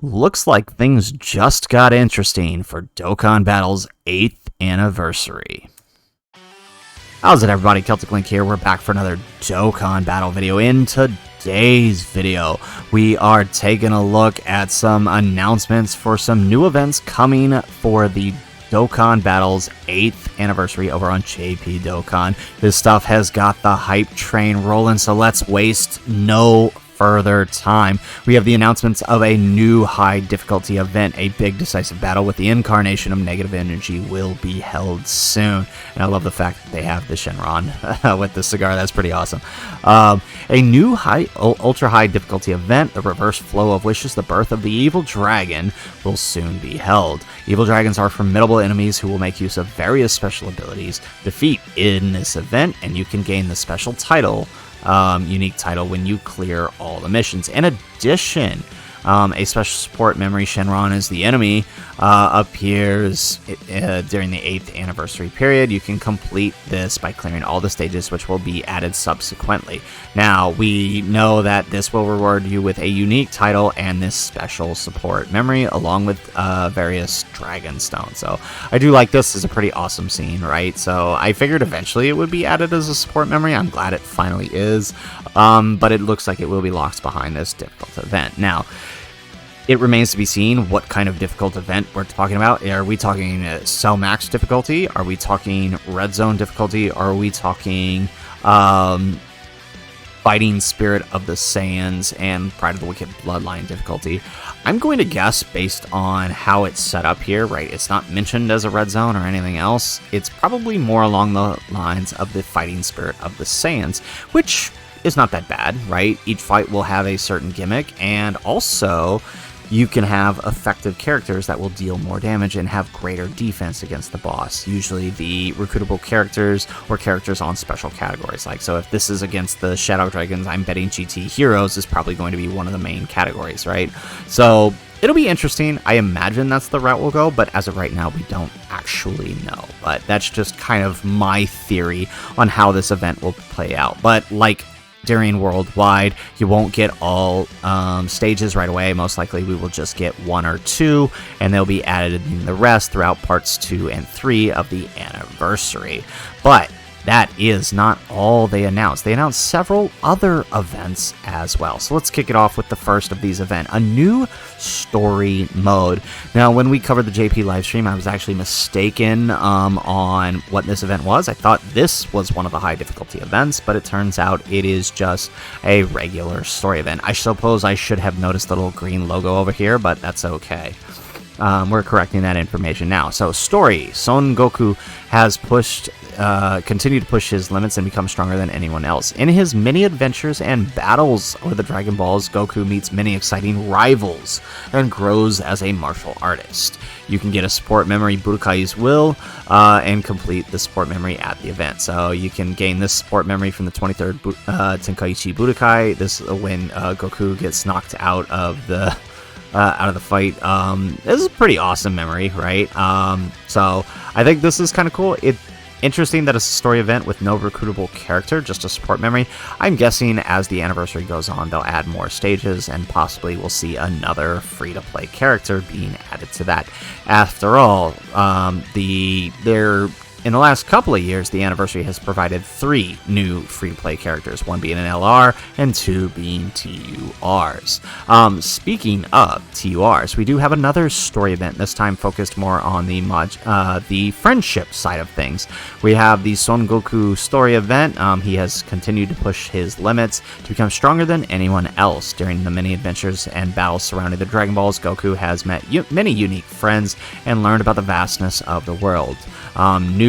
Looks like things just got interesting for Dokkan Battle's 8th anniversary. How's it, everybody? Celtic Link here. We're back for another Dokkan Battle video. In today's video, we are taking a look at some announcements for some new events coming for the Dokkan Battle's 8th anniversary over on JP Dokkan. This stuff has got the hype train rolling, so let's waste no further time. We have the announcements of a new high difficulty event. A big decisive battle with the incarnation of negative energy will be held soon. And I love the fact that they have the Shenron with the cigar. That's pretty awesome. A new ultra high difficulty event, the reverse flow of wishes, the birth of the evil dragon, will soon be held. Evil dragons are formidable enemies who will make use of various special abilities. Defeat in this event, and you can gain the special title, unique title, when you clear all the missions. In addition, a special support memory, Shenron is the enemy, appears during the 8th anniversary period. You can complete this by clearing all the stages, which will be added subsequently. Now, we know that this will reward you with a unique title and this special support memory, along with various dragon stones. So I do like this. Is a pretty awesome scene, right? So I figured eventually it would be added as a support memory. I'm glad it finally is, but it looks like it will be locked behind this difficult event. Now, it remains to be seen what kind of difficult event we're talking about. Are we talking Cell Max difficulty? Are we talking Red Zone difficulty? Are we talking Fighting Spirit of the Saiyans and Pride of the Wicked Bloodline difficulty? I'm going to guess, based on how it's set up here, right? It's not mentioned as a Red Zone or anything else. It's probably more along the lines of the Fighting Spirit of the Saiyans, which is not that bad, right? Each fight will have a certain gimmick, and also you can have effective characters that will deal more damage and have greater defense against the boss. Usually the recruitable characters or characters on special categories. Like, so if this is against the Shadow Dragons, I'm betting GT Heroes is probably going to be one of the main categories, right? So it'll be interesting. I imagine that's the route we'll go, but as of right now, we don't actually know. But that's just kind of my theory on how this event will play out. But like during Worldwide, you won't get all stages right away. Most likely we will just get 1 or 2, and they'll be added in the rest throughout parts 2 and 3 of the anniversary. But that is not all they announced. They announced several other events as well. So let's kick it off with the first of these events, a new story mode. Now, when we covered the JP livestream, I was actually mistaken on what this event was. I thought this was one of the high difficulty events, but it turns out it is just a regular story event. I suppose I should have noticed the little green logo over here, but that's okay. We're correcting that information now. So, story. Son Goku has continued to push his limits and become stronger than anyone else. In his many adventures and battles with the Dragon Balls, Goku meets many exciting rivals and grows as a martial artist. You can get a support memory, Budokai's Will, and complete the support memory at the event. So you can gain this support memory from the 23rd Tenkaichi Budokai. This when Goku gets knocked out of the fight. This is a pretty awesome memory, right? So I think this is kind of cool. It's interesting that it's a story event with no recruitable character, just a support memory. I'm guessing as the anniversary goes on, they'll add more stages, and possibly we'll see another free-to-play character being added to that. After all, in the last couple of years, the anniversary has provided 3 new free-to-play characters, 1 being an LR and 2 being TURs. Speaking of TURs, we do have another story event, this time focused more on the friendship side of things. We have the Son Goku story event. He has continued to push his limits to become stronger than anyone else. During the many adventures and battles surrounding the Dragon Balls, Goku has met many unique friends and learned about the vastness of the world.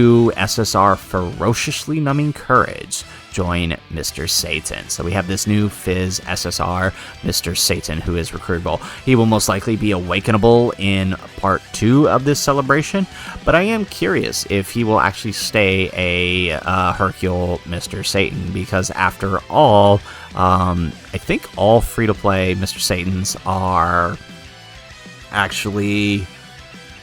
New SSR Ferociously Numbing Courage. Join Mr. Satan. So we have this new Fizz SSR, Mr. Satan, who is recruitable. He will most likely be awakenable in part 2 of this celebration, but I am curious if he will actually stay a Hercule Mr. Satan, because after all, I think all free-to-play Mr. Satans are actually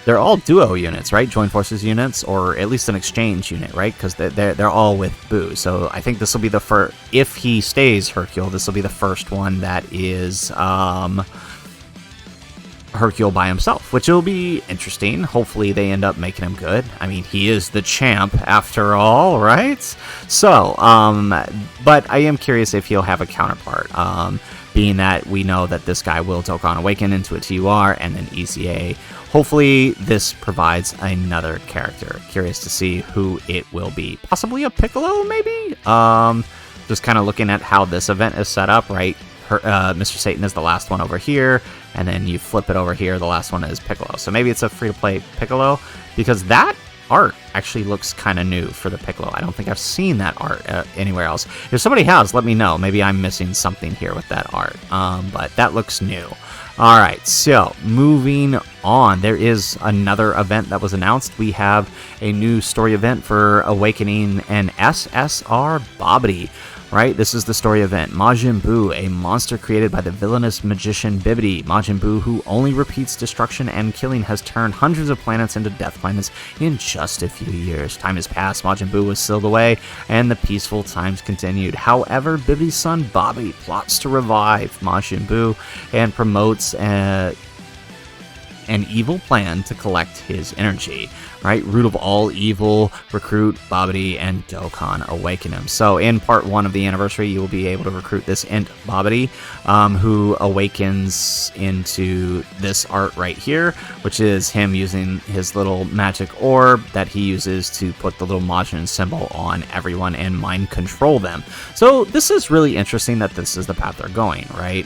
they're all duo units, right? Joint forces units, or at least an exchange unit, right? Because they're all with Boo. So I think this will be the first. If he stays Hercule, this will be the first one that is Hercule by himself, which will be interesting. Hopefully they end up making him good. I mean, he is the champ after all, right? So, but I am curious if he'll have a counterpart, being that we know that this guy will Dokkan Awaken into a TUR and then EZA. Hopefully this provides another character. Curious to see who it will be. Possibly a Piccolo, maybe? Just kind of looking at how this event is set up, right? Mr. Satan is the last one over here, and then you flip it over here, the last one is Piccolo. So maybe it's a free-to-play Piccolo, because that art actually looks kind of new for the Piccolo. I don't think I've seen that art anywhere else. If somebody has, let me know. Maybe I'm missing something here with that art, but that looks new. Alright, so moving on, there is another event that was announced. We have a new story event for Awakening an SSR Bobbity. Right, this is the story event. Majin Buu, a monster created by the villainous magician Bibbidi. Majin Buu, who only repeats destruction and killing, has turned hundreds of planets into death planets in just a few years. Time has passed, Majin Buu was sealed away, and the peaceful times continued. However, Bibbidi's son Bobby plots to revive Majin Buu and promotes an evil plan to collect his energy. Right, root of all evil, recruit Bobbity and Dokkan Awaken him. So in part 1 of the anniversary, you will be able to recruit this Int Bobbity, who awakens into this art right here, which is him using his little magic orb that he uses to put the little Majin symbol on everyone and mind control them. So this is really interesting that this is the path they're going, right?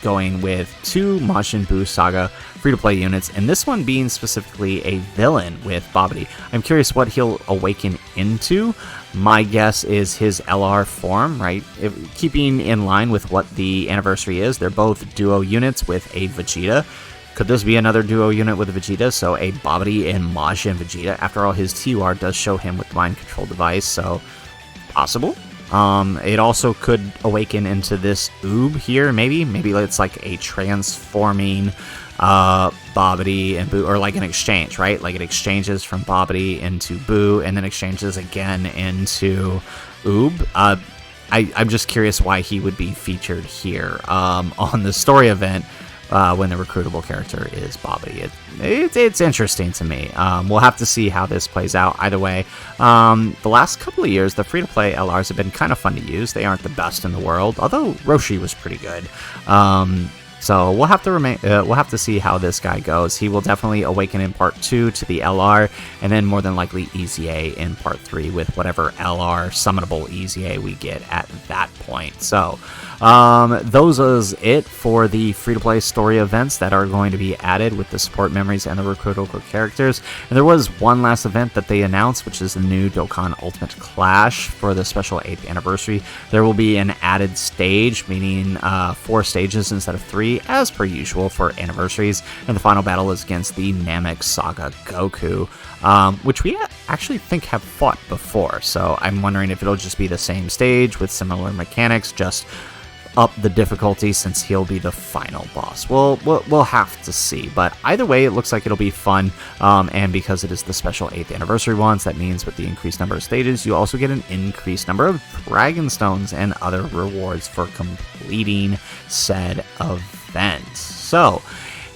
Going with 2 Majin Buu Saga free-to-play units, and this one being specifically a villain with Bobbity. I'm curious what he'll awaken into. My guess is his LR form, right? Keeping in line with what the anniversary is, they're both duo units with a Vegeta. Could this be another duo unit with a Vegeta? So a Bobbity and Majin Vegeta. After all, his TUR does show him with mind control device, so possible. It also could awaken into this Oob here, maybe it's like a transforming Bobbity and Buu, or like an exchange, right? Like it exchanges from Bobbity into Buu and then exchanges again into Oob. I'm just curious why he would be featured here on the story event when the recruitable character is Bobbity. It's interesting to me. We'll have to see how this plays out. Either way, the last couple of years, the free-to-play LRs have been kind of fun to use. They aren't the best in the world, although Roshi was pretty good. So we'll have to see how this guy goes. He will definitely awaken in part 2 to the LR, and then more than likely EZA in part 3 with whatever LR summonable EZA we get at that point. So those is it for the free-to-play story events that are going to be added with the support memories and the recruitable characters. And there was one last event that they announced, which is the new Dokkan Ultimate Clash for the special 8th anniversary. There will be an added stage, meaning 4 stages instead of 3, as per usual for anniversaries, and the final battle is against the Namek Saga Goku, which we actually think have fought before, so I'm wondering if it'll just be the same stage with similar mechanics, just up the difficulty since he'll be the final boss. We'll have to see, but either way, it looks like it'll be fun, and because it is the special 8th anniversary ones, that means with the increased number of stages, you also get an increased number of Dragon Stones and other rewards for completing said events. So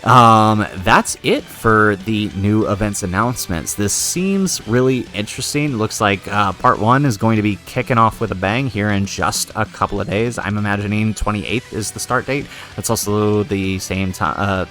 that's it for the new events announcements. This seems really interesting. Looks like part 1 is going to be kicking off with a bang here in just a couple of days. I'm imagining 28th is the start date. That's also the same time,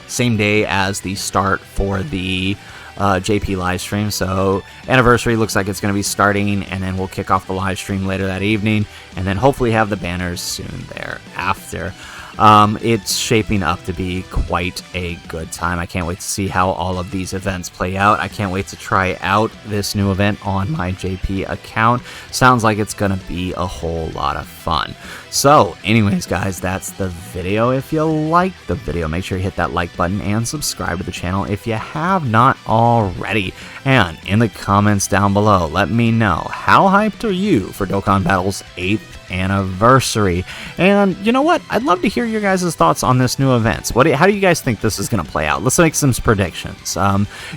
same day as the start for the JP live stream. So anniversary looks like it's going to be starting, and then we'll kick off the live stream later that evening, and then hopefully have the banners soon thereafter. It's shaping up to be quite a good time. I can't wait to see how all of these events play out. I can't wait to try out this new event on my JP account. Sounds like it's going to be a whole lot of fun. So anyways, guys, that's the video. If you liked the video, make sure you hit that like button and subscribe to the channel if you have not already. And in the comments down below, let me know, how hyped are you for Dokkan Battle's 8th anniversary? And you know what? I'd love to hear your guys' thoughts on this new event? How do you guys think this is going to play out? Let's make some predictions.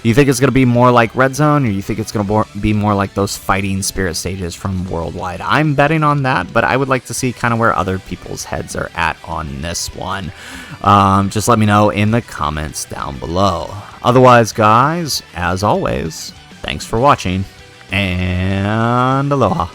You think it's going to be more like Red Zone, or you think it's going to be more like those fighting spirit stages from Worldwide? I'm betting on that, but I would like to see kind of where other people's heads are at on this one. Just let me know in the comments down below. Otherwise, guys, as always, thanks for watching, and aloha.